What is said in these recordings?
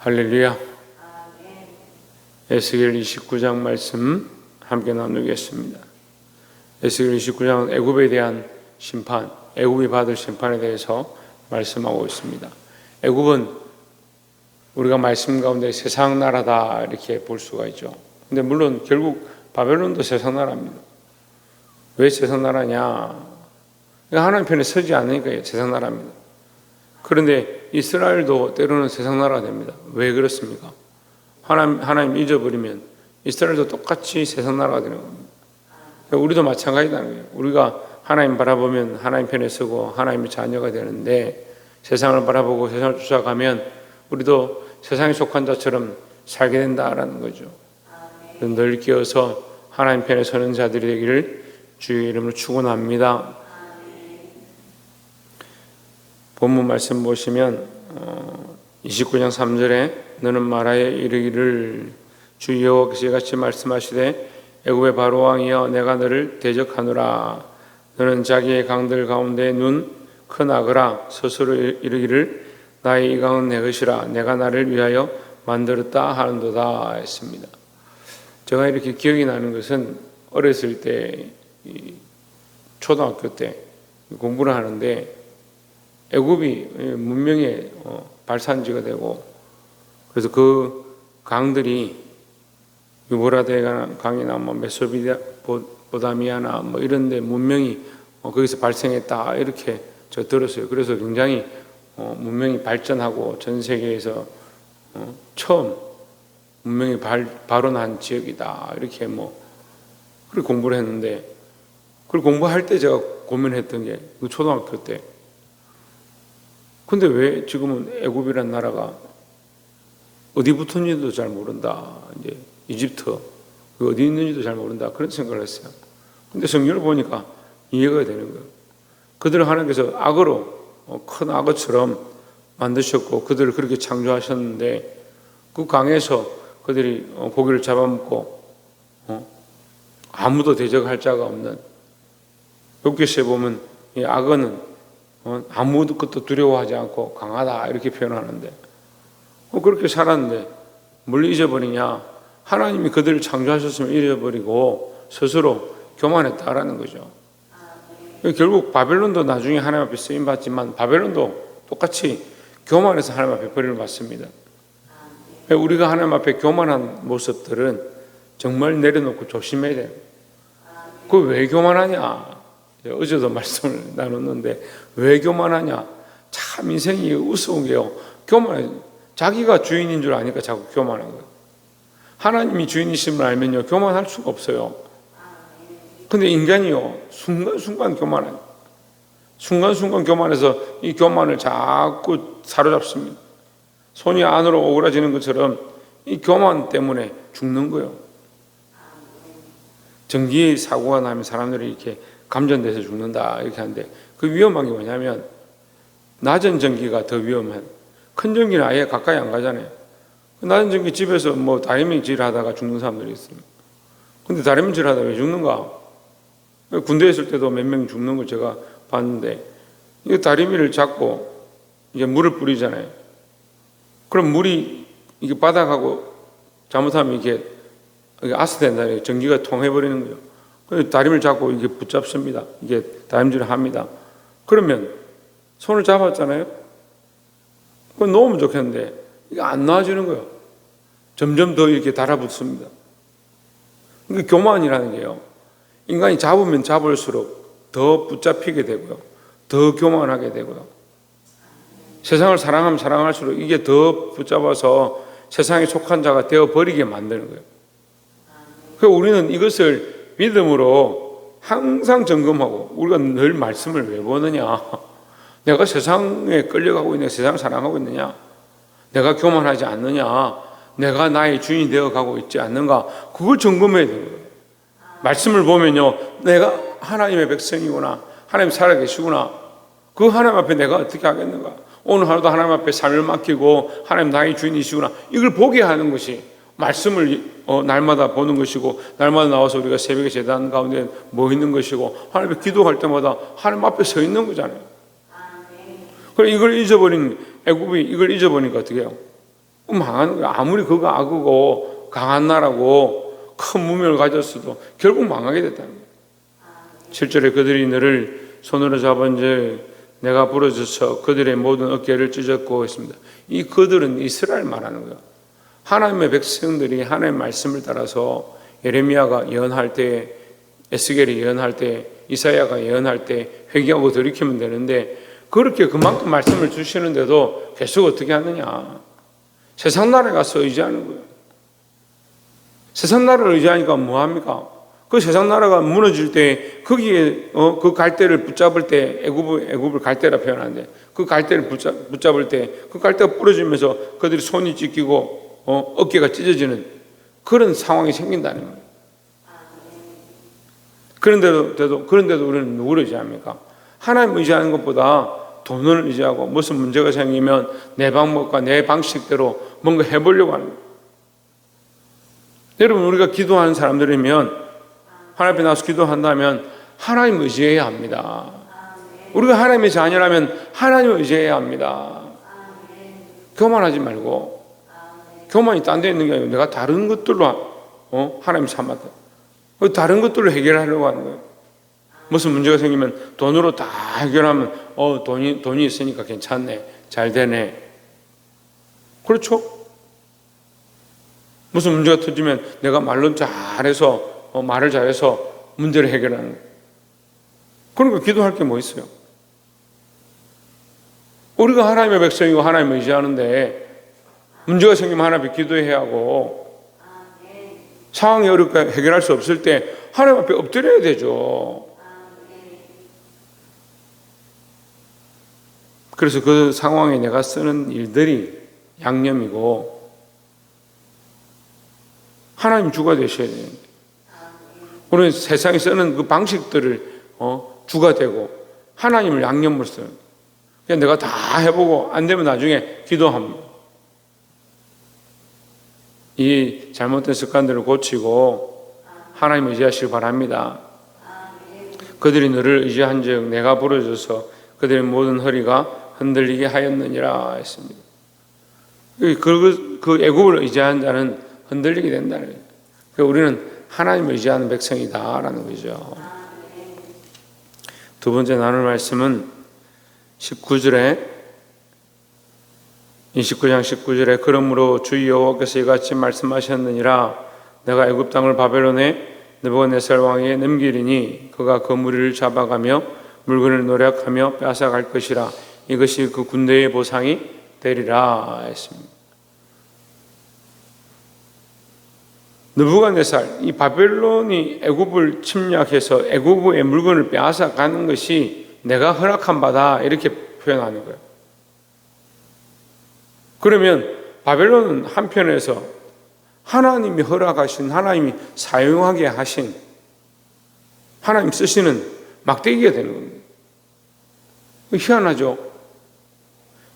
할렐루야. 에스겔 29장 말씀 함께 나누겠습니다. 에스겔 29장은 애굽에 대한 심판, 애굽이 받을 심판에 대해서 말씀하고 있습니다. 애굽은 우리가 말씀 가운데 세상 나라다 이렇게 볼 수가 있죠. 근데 물론 결국 바벨론도 세상 나라입니다. 왜 세상 나라냐? 하나님 편에 서지 않으니까 세상 나라입니다. 그런데 이스라엘도 때로는 세상 나라가 됩니다. 왜 그렇습니까? 하나님 잊어버리면 이스라엘도 똑같이 세상 나라가 되는 겁니다. 우리도 마찬가지라는 거예요. 우리가 하나님 바라보면 하나님 편에 서고 하나님의 자녀가 되는데 세상을 바라보고 세상을 쫓아가면 우리도 세상에 속한 자처럼 살게 된다라는 거죠. 늘 깨어서 하나님 편에 서는 자들이 되기를 주의 이름으로 축원합니다. 본문 말씀 보시면 29장 3절에 너는 말하여 이르기를 주 여호와께서 이같이 말씀하시되 애굽의 바로 왕이여 내가 너를 대적하노라. 너는 자기의 강들 가운데 눈 큰 악으라 스스로 이르기를 나의 이 강은 내 것이라 내가 나를 위하여 만들었다 하는도다 했습니다. 제가 이렇게 기억이 나는 것은 어렸을 때 초등학교 때 공부를 하는데 애굽이 문명의 발산지가 되고 그래서 그 강들이 유브라데 강이나 뭐 메소포타미아나 뭐 이런 데 문명이 거기서 발생했다 이렇게 저 들었어요. 그래서 굉장히 문명이 발전하고 전 세계에서 처음 문명이 발원한 지역이다 이렇게 그렇게 공부를 했는데 그걸 공부할 때 제가 고민했던 게 초등학교 때 근데 왜 지금은 애굽이라는 나라가 어디 붙었는지도 잘 모른다. 이제 이집트 어디 있는지도 잘 모른다. 그런 생각을 했어요. 근데 성경을 보니까 이해가 되는 거예요. 그들을 하나님께서 악어로 큰 악어처럼 만드셨고 그들을 그렇게 창조하셨는데 그 강에서 그들이 고기를 잡아먹고 아무도 대적할 자가 없는 욥기서에 보면 이 악어는 아무것도 두려워하지 않고 강하다 이렇게 표현하는데 그렇게 살았는데 뭘 잊어버리냐? 하나님이 그들을 창조하셨으면 잊어버리고 스스로 교만했다라는 거죠. 결국 바벨론도 나중에 하나님 앞에 쓰임받지만 바벨론도 똑같이 교만해서 하나님 앞에 벌을 받습니다. 우리가 하나님 앞에 교만한 모습들은 정말 내려놓고 조심해야 돼요. 그거 왜 교만하냐? 어제도 말씀을 나눴는데 왜 교만하냐? 참 인생이 우스운 게요. 교만해. 자기가 주인인 줄 아니까 자꾸 교만한 거예요. 하나님이 주인이심을 알면요 교만할 수가 없어요. 근데 인간이요 순간순간 교만해요. 순간순간 교만해서 이 교만을 자꾸 사로잡습니다. 손이 안으로 오그라지는 것처럼 이 교만 때문에 죽는 거예요. 전기 사고가 나면 사람들이 이렇게 감전돼서 죽는다 이렇게 하는데 그 위험한 게 뭐냐면 낮은 전기가 더 위험한 큰 전기는 아예 가까이 안 가잖아요. 낮은 전기 집에서 다리미질 하다가 죽는 사람들이 있습니다. 근데 다리미질 하다가 왜 죽는가? 군대에 있을 때도 몇 명 죽는 걸 제가 봤는데 이 다리미를 잡고 이제 물을 뿌리잖아요. 그럼 물이 이게 바닥하고 잘못하면 이게 아스텐다 전기가 통해버리는 거예요. 다리를 잡고 이게 붙잡습니다. 이게 다림질을 합니다. 그러면 손을 잡았잖아요. 그건 놓으면 좋겠는데 이게 안 놔지는 거예요. 점점 더 이렇게 달아붙습니다. 이게 교만이라는 게요. 인간이 잡으면 잡을수록 더 붙잡히게 되고요. 더 교만하게 되고요. 세상을 사랑하면 사랑할수록 이게 더 붙잡아서 세상에 속한 자가 되어버리게 만드는 거예요. 그래서 우리는 이것을 믿음으로 항상 점검하고 우리가 늘 말씀을 왜 보느냐? 내가 세상에 끌려가고 있느냐? 세상을 사랑하고 있느냐? 내가 교만하지 않느냐? 내가 나의 주인이 되어가고 있지 않는가? 그걸 점검해야 되는 거예요. 말씀을 보면요 내가 하나님의 백성이구나. 하나님 살아계시구나. 그 하나님 앞에 내가 어떻게 하겠는가? 오늘 하루도 하나님 앞에 삶을 맡기고 하나님 나의 주인이시구나. 이걸 보게 하는 것이 말씀을 날마다 보는 것이고 날마다 나와서 우리가 새벽에 제단 가운데 모이는 것이고 하나님 앞에 기도할 때마다 하나님 앞에 서 있는 거잖아요. 그래 이걸 잊어버린 애굽이 이걸 잊어버리니까 어떻게 해요? 망하는 거야. 아무리 그거 악하고 강한 나라고 큰 무명을 가졌어도 결국 망하게 됐다는 거예요. 7절에 그들이 너를 손으로 잡은즉 내가 부러져서 그들의 모든 어깨를 찢었고 했습니다. 이 그들은 이스라엘 말하는 거예요. 하나님의 백성들이 하나님의 말씀을 따라서 예레미야가 예언할 때, 에스겔이 예언할 때, 이사야가 예언할 때 회개하고 돌이키면 되는데 그렇게 그만큼 말씀을 주시는데도 계속 어떻게 하느냐. 세상 나라에 가서 의지하는 거예요. 세상 나라를 의지하니까 뭐합니까? 그 세상 나라가 무너질 때 거기에 그 갈대를 붙잡을 때 애굽을 갈대라 표현하는데 그 갈대를 붙잡을 때 그 갈대가 부러지면서 그들이 손이 찢기고 어깨가 찢어지는 그런 상황이 생긴다는 거예요. 그런데도 우리는 누구를 의지합니까? 하나님 의지하는 것보다 돈을 의지하고 무슨 문제가 생기면 내 방법과 내 방식대로 뭔가 해보려고 하는 거예요. 여러분, 우리가 기도하는 사람들이면 하나님 앞에 나와서 기도한다면 하나님 의지해야 합니다. 우리가 하나님의 자녀라면 하나님 의지해야 합니다. 교만하지 말고 교만이 딴 데 있는 게 아니고 내가 다른 것들로 하나님 삼았다. 다른 것들로 해결하려고 하는 거예요. 무슨 문제가 생기면 돈으로 다 해결하면 돈이 있으니까 괜찮네, 잘 되네. 그렇죠? 무슨 문제가 터지면 내가 말로 잘해서 말을 잘해서 문제를 해결하는 거예요. 그러니까 기도할 게 뭐 있어요? 우리가 하나님의 백성이고 하나님을 의지하는데 문제가 생기면 하나님 앞에 기도해야 하고 상황이 어렵게 해결할 수 없을 때 하나님 앞에 엎드려야 되죠. 그래서 그 상황에 내가 쓰는 일들이 양념이고 하나님 주가 되셔야 돼요. 우리는 세상에 쓰는 그 방식들을 주가 되고 하나님을 양념으로 써요. 그냥 내가 다 해보고 안 되면 나중에 기도합니다. 이 잘못된 습관들을 고치고 하나님을 의지하시기 바랍니다. 그들이 너를 의지한즉 내가 부러져서 그들의 모든 허리가 흔들리게 하였느니라 했습니다. 그 애굽을 의지한 자는 흔들리게 된다는 거예요. 그러니까 우리는 하나님을 의지하는 백성이다라는 거죠. 두 번째 나눌 말씀은 29장 19절에 그러므로 주 여호와께서 이같이 말씀하셨느니라 내가 애굽 땅을 바벨론에 느부갓네살 왕에게 넘기리니 그가 그 무리를 잡아가며 물건을 노략하며 빼앗아갈 것이라 이것이 그 군대의 보상이 되리라 했습니다. 느부갓네살, 이 바벨론이 애굽을 침략해서 애굽의 물건을 빼앗아가는 것이 내가 허락한 바다 이렇게 표현하는 거예요. 그러면 바벨론은 한편에서 하나님이 허락하신, 하나님이 사용하게 하신, 하나님 쓰시는 막대기가 되는 겁니다. 희한하죠?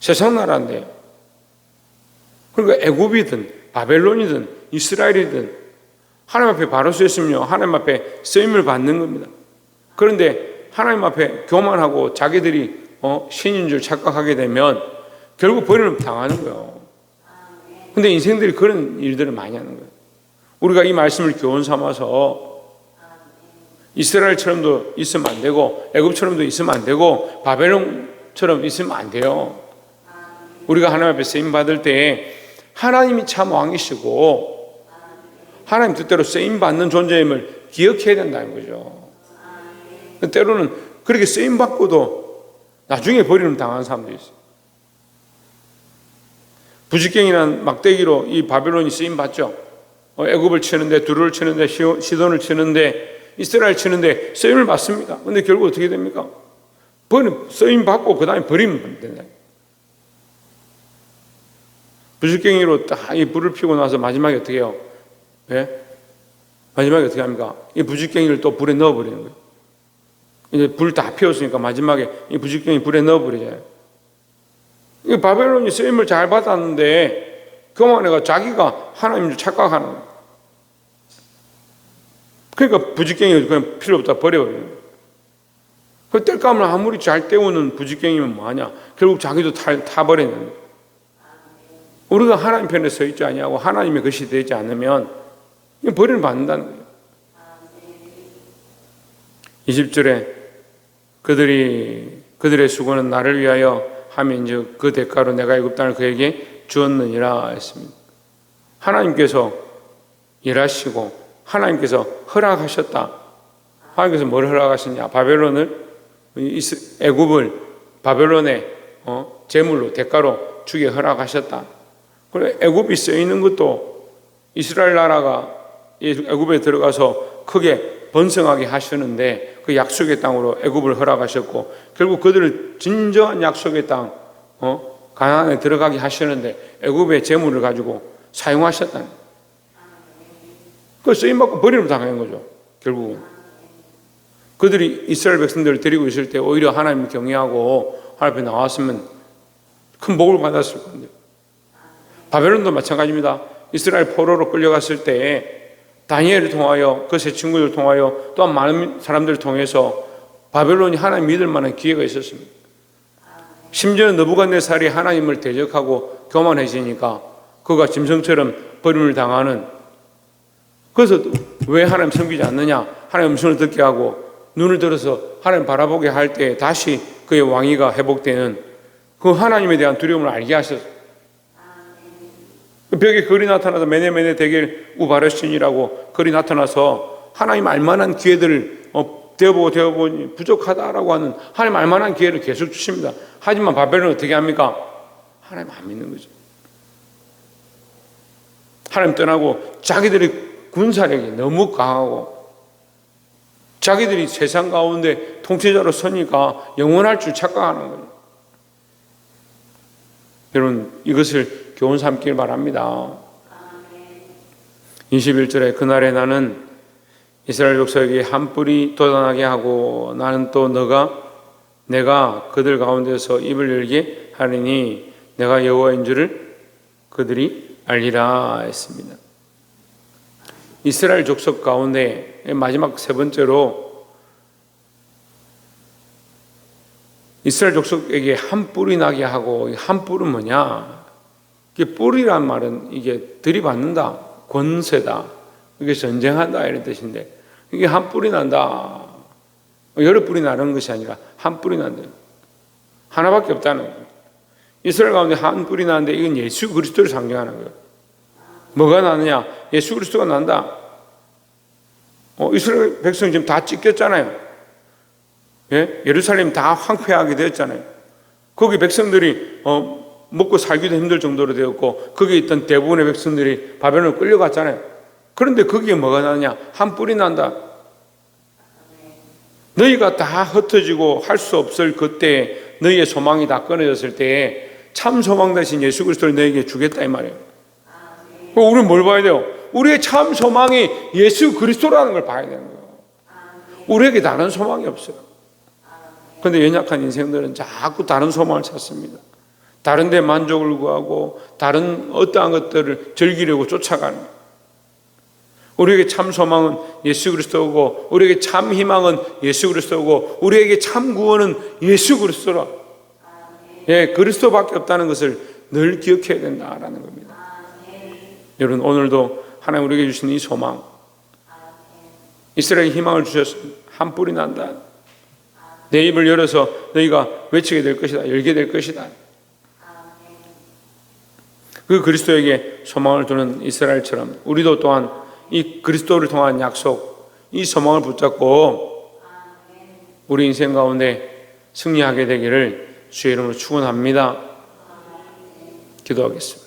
세상 나라인데 그러니까 애굽이든 바벨론이든 이스라엘이든 하나님 앞에 바로 서 있으며 하나님 앞에 쓰임을 받는 겁니다. 그런데 하나님 앞에 교만하고 자기들이 신인 줄 착각하게 되면 결국 버림을 당하는 거예요. 근데 인생들이 그런 일들을 많이 하는 거예요. 우리가 이 말씀을 교훈 삼아서 이스라엘처럼도 있으면 안 되고 애굽처럼도 있으면 안 되고 바벨론처럼 있으면 안 돼요. 우리가 하나님 앞에 쓰임 받을 때 하나님이 참 왕이시고 하나님 뜻대로 쓰임 받는 존재임을 기억해야 된다는 거죠. 때로는 그렇게 쓰임 받고도 나중에 버림을 당하는 사람도 있어요. 부지깽이란 막대기로 이 바벨론이 쓰임 받죠. 애굽을 치는데, 두루를 치는데, 시돈을 치는데, 이스라엘 치는데 쓰임을 받습니다. 근데 결국 어떻게 됩니까? 쓰임 받고 그 다음에 버리면 된다. 부지깽이로 딱 이 불을 피우고 나서 마지막에 어떻게 해요? 예? 마지막에 어떻게 합니까? 이 부지깽이를 또 불에 넣어버리는 거예요. 이제 불 다 피웠으니까 마지막에 이 부지깽이 불에 넣어버리잖아요. 이 바벨론이 쓰임을 잘 받았는데 교만해가 자기가 하나님 줄 착각하는 거예요. 그러니까 부지깽이 그냥 필요 없다 버려버리는 거예요. 그 땔감을 아무리 잘 때우는 부지깽이면 뭐하냐? 결국 자기도 타버리는 거예요. 우리가 하나님 편에 서 있지 아니하고 하나님의 것이 되지 않으면 벌을 받는다는 거예요. 20절에 그들의 수고는 나를 위하여 하면즉 그 대가로 내가 애굽 땅을 그에게 주었느니라 했습니다. 하나님께서 일하시고 하나님께서 허락하셨다. 하나님께서 뭘 허락하셨냐? 애굽을 바벨론의 제물로 대가로 주게 허락하셨다. 그리고 애굽이 쓰여 있는 것도 이스라엘 나라가 애굽에 들어가서 크게 번성하게 하시는데 그 약속의 땅으로 애굽을 허락하셨고 결국 그들을 진정한 약속의 땅 가나안에 들어가게 하시는데 애굽의 재물을 가지고 사용하셨다는 거예요. 그 쓰임받고 버림을 당한 거죠. 결국은 그들이 이스라엘 백성들을 데리고 있을 때 오히려 하나님을 경외하고 하나님 앞에 나왔으면 큰 복을 받았을 건데 바벨론도 마찬가지입니다. 이스라엘 포로로 끌려갔을 때 다니엘을 통하여 그 세 친구들을 통하여 또한 많은 사람들을 통해서 바벨론이 하나님 믿을 만한 기회가 있었습니다. 심지어는 느부갓네살이 하나님을 대적하고 교만해지니까 그가 짐승처럼 버림을 당하는, 그래서 왜 하나님 섬기지 않느냐, 하나님 음성을 듣게 하고 눈을 들어서 하나님 바라보게 할 때 다시 그의 왕위가 회복되는 그 하나님에 대한 두려움을 알게 하셨어요. 벽에 글이 나타나서 메네메네 데겔 우바르신이라고 글이 나타나서 하나님 알만한 기회들을 되어보니 부족하다라고 하는 하나님 알만한 기회를 계속 주십니다. 하지만 바벨론은 어떻게 합니까? 하나님 안 믿는 거죠. 하나님 떠나고 자기들의 군사력이 너무 강하고 자기들이 세상 가운데 통치자로 서니까 영원할 줄 착각하는 거예요. 여러분 이것을 교훈 삼길 바랍니다. 21절에 그날에 나는 이스라엘 족속에게 한 뿔이 돋아나게 하고 나는 또 내가 그들 가운데서 입을 열게 하리니 내가 여호와인 줄을 그들이 알리라 했습니다. 이스라엘 족속 가운데 마지막 세 번째로 이스라엘 족속에게 한 뿔이 나게 하고, 한 뿔은 뭐냐? 이게 뿔이란 말은 이게 들이받는다, 권세다, 이게 전쟁한다 이런 뜻인데 이게 한 뿔이 난다. 여러 뿔이 나는 것이 아니라 한 뿔이 난다. 하나밖에 없다는 거예요. 이스라엘 가운데 한 뿔이 나는데 이건 예수 그리스도를 상징하는 거예요. 뭐가 나느냐? 예수 그리스도가 난다. 이스라엘 백성 지금 다 찢겼잖아요. 예? 예루살렘 다 황폐하게 되었잖아요. 거기 백성들이 먹고 살기도 힘들 정도로 되었고 거기에 있던 대부분의 백성들이 바벨론으로 끌려갔잖아요. 그런데 거기에 뭐가 나느냐? 한 뿔이 난다. 너희가 다 흩어지고 할 수 없을 그때 너희의 소망이 다 끊어졌을 때 참 소망 대신 예수 그리스도를 너희에게 주겠다 이 말이에요. 우리는 뭘 봐야 돼요? 우리의 참 소망이 예수 그리스도라는 걸 봐야 되는 거예요. 우리에게 다른 소망이 없어요. 그런데 연약한 인생들은 자꾸 다른 소망을 찾습니다. 다른 데 만족을 구하고 다른 어떠한 것들을 즐기려고 쫓아가는 거예요. 우리에게 참 소망은 예수 그리스도고 우리에게 참 희망은 예수 그리스도고 우리에게 참 구원은 예수 그리스도라. 예, 그리스도밖에 없다는 것을 늘 기억해야 된다라는 겁니다. 여러분 오늘도 하나님 우리에게 주신 이 소망, 이스라엘에 희망을 주셨습니다. 한 뿔이 난다. 내 입을 열어서 너희가 외치게 될 것이다. 열게 될 것이다. 그 그리스도에게 소망을 두는 이스라엘처럼 우리도 또한 이 그리스도를 통한 약속, 이 소망을 붙잡고 우리 인생 가운데 승리하게 되기를 주의 이름으로 축원합니다. 기도하겠습니다.